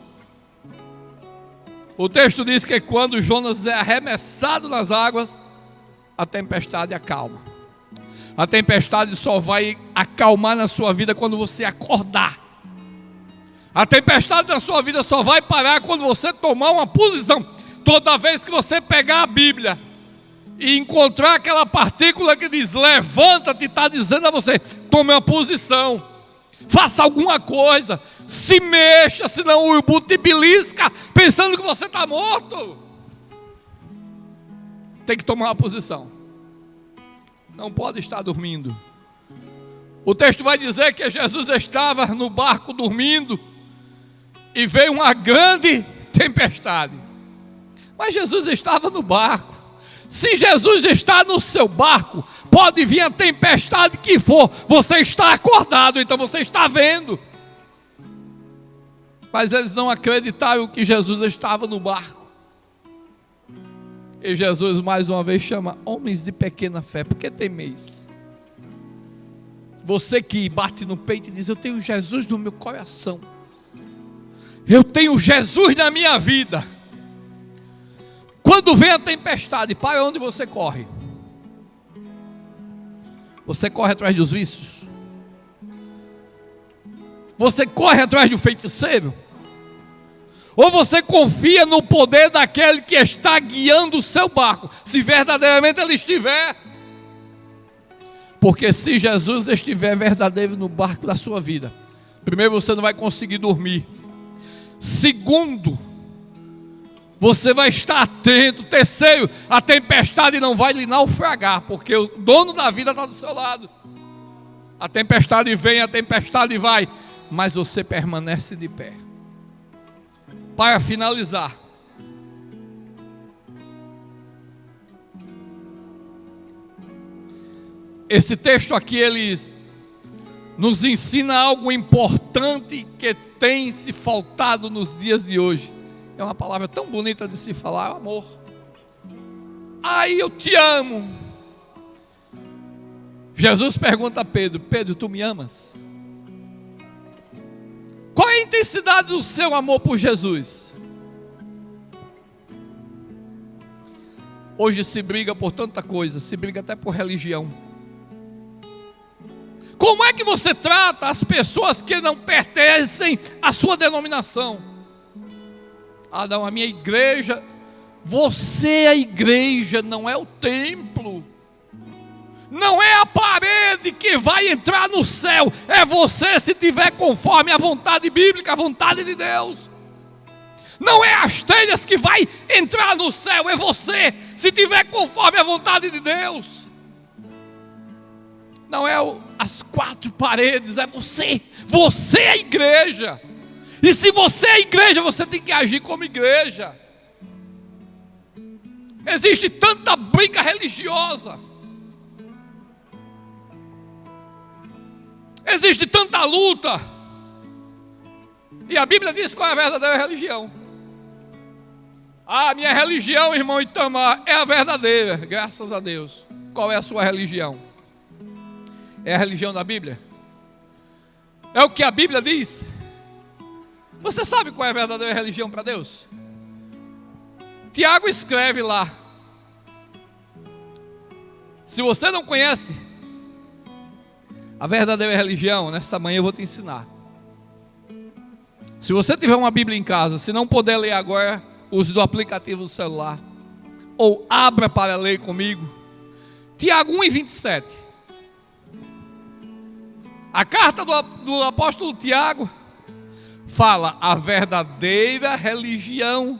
O texto diz que quando Jonas é arremessado nas águas, a tempestade acalma. A tempestade só vai acalmar na sua vida quando você acordar. A tempestade na sua vida só vai parar quando você tomar uma posição. Toda vez que você pegar a Bíblia e encontrar aquela partícula que diz levanta-te, está dizendo a você: tome uma posição, faça alguma coisa, se mexa, senão o urubu te belisca pensando que você está morto. Tem que tomar uma posição, não pode estar dormindo. O texto vai dizer que Jesus estava no barco dormindo e veio uma grande tempestade. Mas Jesus estava no barco. Se Jesus está no seu barco, pode vir a tempestade que for, você está acordado, então você está vendo. Mas eles não acreditaram que Jesus estava no barco. E Jesus mais uma vez chama: homens de pequena fé, por que temeis? Você que bate no peito e diz: eu tenho Jesus no meu coração, eu tenho Jesus na minha vida. Quando vem a tempestade, para onde você corre? Você corre atrás dos vícios? Você corre atrás do feiticeiro? Ou você confia no poder daquele que está guiando o seu barco, se verdadeiramente ele estiver? Porque se Jesus estiver verdadeiro no barco da sua vida, primeiro, você não vai conseguir dormir. Segundo, você vai estar atento. Terceiro, a tempestade não vai lhe naufragar, porque o dono da vida está do seu lado. A tempestade vem, a tempestade vai, mas você permanece de pé. Para finalizar, esse texto aqui, ele nos ensina algo importante que tem se faltado nos dias de hoje. É uma palavra tão bonita de se falar: amor. Ai, eu te amo. Jesus pergunta a Pedro: Pedro, tu me amas? Qual é a intensidade do seu amor por Jesus? Hoje se briga por tanta coisa, se briga até por religião. Como é que você trata as pessoas que não pertencem à sua denominação? Ah, não, a minha igreja. Você é a igreja, não é o templo. Não é a parede que vai entrar no céu, é você, se tiver conforme a vontade bíblica, a vontade de Deus. Não é as telhas que vai entrar no céu, é você, se tiver conforme a vontade de Deus. Não é as quatro paredes, é você. Você é a igreja. E se você é a igreja, você tem que agir como igreja. Existe tanta briga religiosa. Existe tanta luta. E a Bíblia diz qual é a verdadeira religião. Ah, minha religião, irmão Itamar, é a verdadeira, graças a Deus. Qual é a sua religião? É a religião da Bíblia? É o que a Bíblia diz? Você sabe qual é a verdadeira religião para Deus? Tiago escreve lá. Se você não conhece a verdadeira religião, nessa manhã eu vou te ensinar. Se você tiver uma Bíblia em casa, se não puder ler agora, use do aplicativo do celular, ou abra para ler comigo. Tiago 1:27. A carta do apóstolo Tiago fala: a verdadeira religião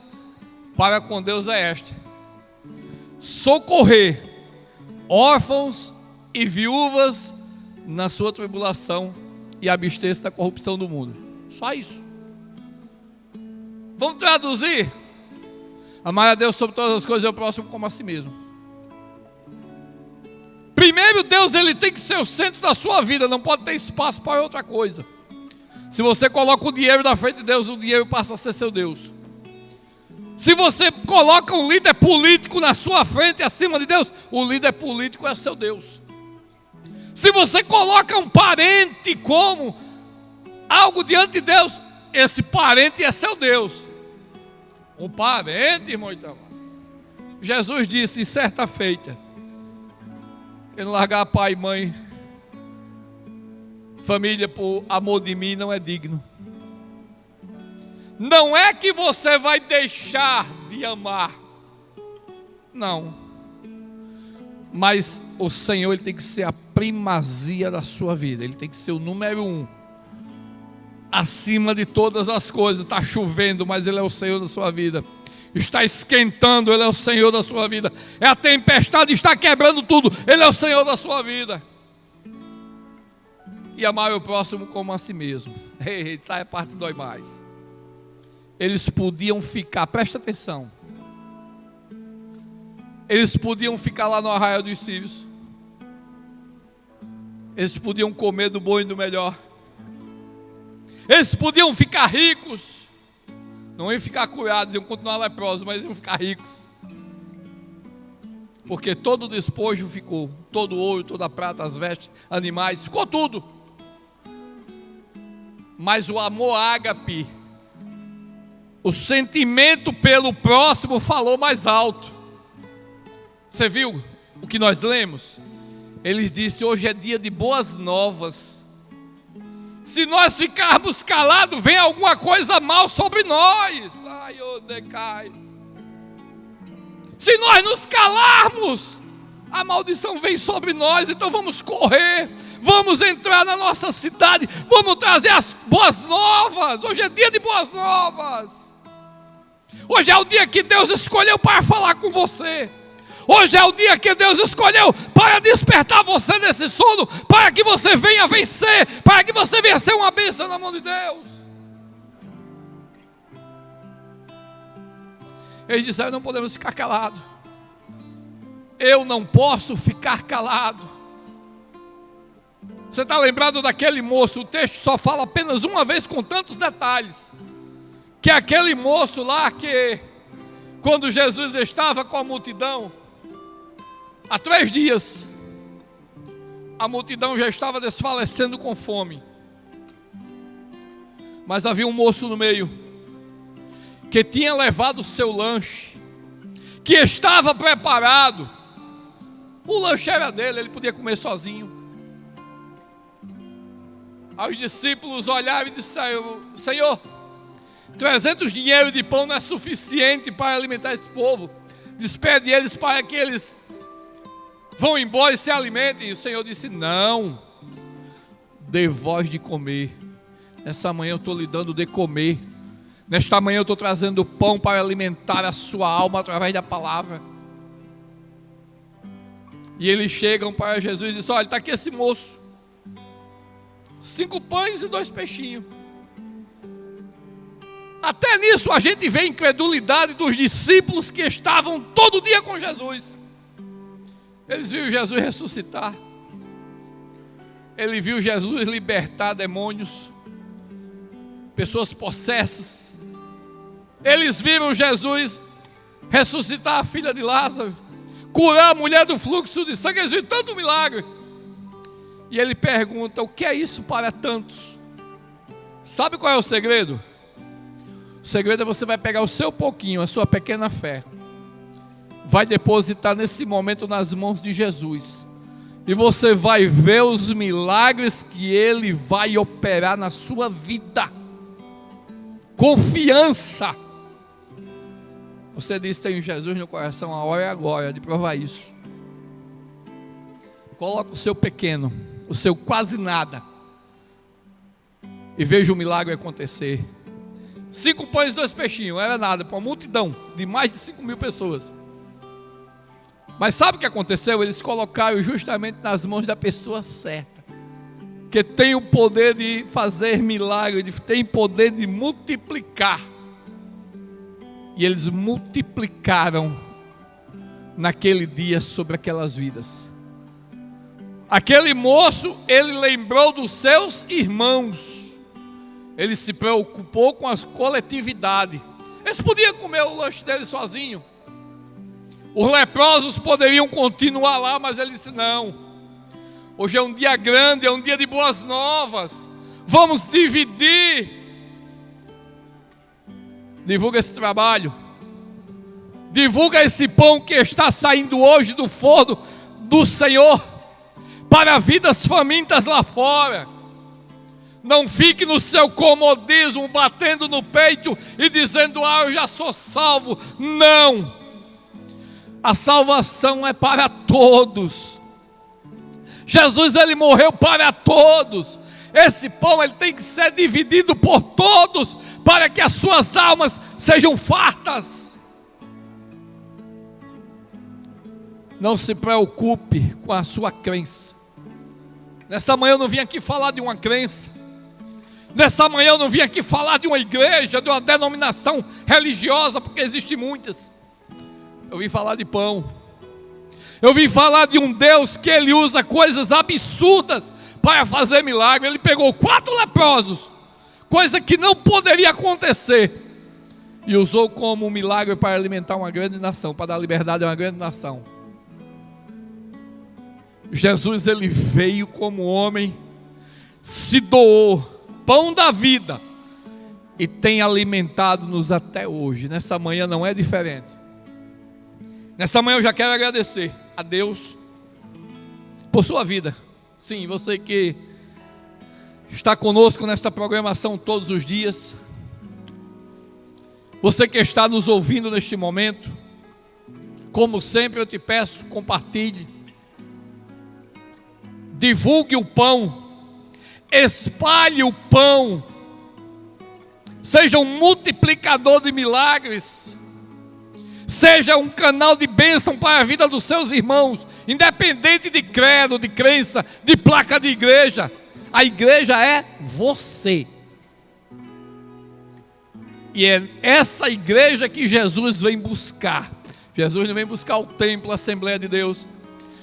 para com Deus é esta: socorrer órfãos e viúvas na sua tribulação e abster-se da corrupção do mundo. Só isso. Vamos traduzir? Amar a Deus sobre todas as coisas e ao próximo como a si mesmo. Primeiro, Deus ele tem que ser o centro da sua vida, não pode ter espaço para outra coisa. Se você coloca o dinheiro na frente de Deus, o dinheiro passa a ser seu Deus. Se você coloca um líder político na sua frente acima de Deus, o líder político é seu Deus. Se você coloca um parente como algo diante de Deus, esse parente é seu Deus. Um parente, irmão, então. Jesus disse em certa feita: quem não largar pai e mãe, família por amor de mim não é digno. Não é que você vai deixar de amar, não, mas o Senhor ele tem que ser a primazia da sua vida, ele tem que ser o número 1, acima de todas as coisas. Está chovendo, mas ele é o Senhor da sua vida. Está esquentando, ele é o Senhor da sua vida. É a tempestade, está quebrando tudo, ele é o Senhor da sua vida. E amar o próximo como a si mesmo. Essa é a parte que dói mais. Eles podiam ficar, presta atenção, eles podiam ficar lá no Arraial dos Sírios, eles podiam comer do bom e do melhor, eles podiam ficar ricos, não iam ficar curados, iam continuar leprosos, mas iam ficar ricos, porque todo o despojo ficou, todo o ouro, toda a prata, as vestes, animais, ficou tudo. Mas o amor ágape, o sentimento pelo próximo falou mais alto. Você viu o que nós lemos? Ele disse: hoje é dia de boas novas. Se nós ficarmos calados, vem alguma coisa mal sobre nós. Ai, onde cai. Se nós nos calarmos, a maldição vem sobre nós. Então vamos correr, vamos entrar na nossa cidade, vamos trazer as boas novas. Hoje é dia de boas novas. Hoje é o dia que Deus escolheu para falar com você. Hoje é o dia que Deus escolheu para despertar você desse sono, para que você venha vencer, para que você venha ser uma bênção na mão de Deus. Eles disseram: não podemos ficar calados. Eu não posso ficar calado. Você está lembrado daquele moço? O texto só fala apenas uma vez com tantos detalhes. Que aquele moço lá que, quando Jesus estava com a multidão, há 3 dias, a multidão já estava desfalecendo com fome. Mas havia um moço no meio, que tinha levado o seu lanche, que estava preparado. O lanche era dele, ele podia comer sozinho. Os discípulos olharam e disseram: Senhor, 300 dinheiros de pão não é suficiente para alimentar esse povo. Despede eles para que eles vão embora e se alimentem. E o Senhor disse: não, dê voz de comer. Nessa manhã eu estou lhe dando de comer. Nesta manhã eu estou trazendo pão para alimentar a sua alma através da palavra. E eles chegam para Jesus e dizem: olha, está aqui esse moço, 5 pães e 2 peixinhos. Até nisso a gente vê a incredulidade dos discípulos que estavam todo dia com Jesus. Eles viram Jesus ressuscitar. Ele viu Jesus libertar demônios, pessoas possessas. Eles viram Jesus ressuscitar a filha de Lázaro, curar a mulher do fluxo de sangue. Eles viram tanto milagre. E ele pergunta: o que é isso para tantos? Sabe qual é o segredo? O segredo é você vai pegar o seu pouquinho, a sua pequena fé, vai depositar nesse momento nas mãos de Jesus, e você vai ver os milagres que Ele vai operar na sua vida. Confiança. Você diz: tenho Jesus no coração, a hora é agora de provar isso. Coloca o seu pequeno, o seu quase nada, e veja o milagre acontecer. 5 pães e 2 peixinhos, era nada para uma multidão de mais de 5.000 pessoas. Mas sabe o que aconteceu? Eles colocaram justamente nas mãos da pessoa certa. que tem o poder de fazer milagre, tem poder de multiplicar. E eles multiplicaram naquele dia sobre aquelas vidas. Aquele moço, ele lembrou dos seus irmãos. Ele se preocupou com a coletividade. Eles podiam comer o lanche dele sozinho. Os leprosos poderiam continuar lá, mas ele disse: não. Hoje é um dia grande, é um dia de boas novas. Vamos dividir. Divulga esse trabalho. Divulga esse pão que está saindo hoje do forno do Senhor para vidas famintas lá fora. Não fique no seu comodismo, batendo no peito e dizendo: ah, eu já sou salvo. Não. A salvação é para todos. Jesus, ele morreu para todos. Esse pão, ele tem que ser dividido por todos, para que as suas almas sejam fartas. Não se preocupe com a sua crença. Nessa manhã eu não vim aqui falar de uma crença. Nessa manhã eu não vim aqui falar de uma igreja, de uma denominação religiosa, porque existem muitas. Eu vim falar de pão. Eu vim falar de um Deus que ele usa coisas absurdas para fazer milagre. Ele pegou 4 leprosos, coisa que não poderia acontecer, e usou como um milagre para alimentar uma grande nação, para dar liberdade a uma grande nação. Jesus, ele veio como homem, se doou, pão da vida, e tem alimentado-nos até hoje. Nessa manhã não é diferente. Nessa manhã eu já quero agradecer a Deus por sua vida. Sim, você que está conosco nesta programação todos os dias, você que está nos ouvindo neste momento, como sempre eu te peço, compartilhe, divulgue o pão, espalhe o pão, seja um multiplicador de milagres, seja um canal de bênção para a vida dos seus irmãos, independente de credo, de crença, de placa de igreja. A igreja é você. E é essa igreja que Jesus vem buscar. Jesus não vem buscar o templo, a Assembleia de Deus.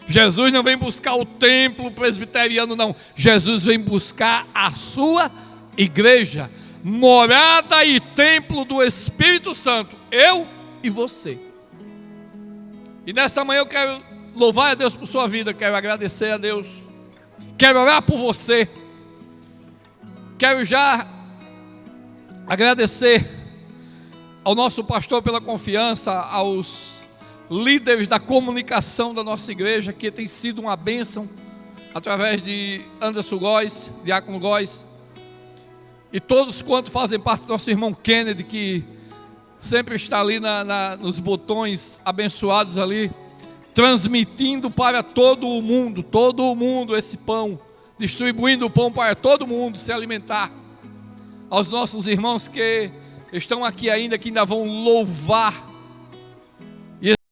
Jesus não vem buscar o templo presbiteriano, não. Jesus vem buscar a sua igreja, morada e templo do Espírito Santo, eu e você. E nessa manhã eu quero louvar a Deus por sua vida, quero agradecer a Deus, quero orar por você, quero já agradecer ao nosso pastor pela confiança, aos líderes da comunicação da nossa igreja, que tem sido uma bênção, através de Anderson Góes, Diácono Góes, e todos quantos fazem parte do nosso irmão Kennedy, que sempre está ali nos botões abençoados ali, transmitindo para todo o mundo esse pão, distribuindo o pão para todo mundo se alimentar. Aos nossos irmãos que estão aqui ainda, que ainda vão louvar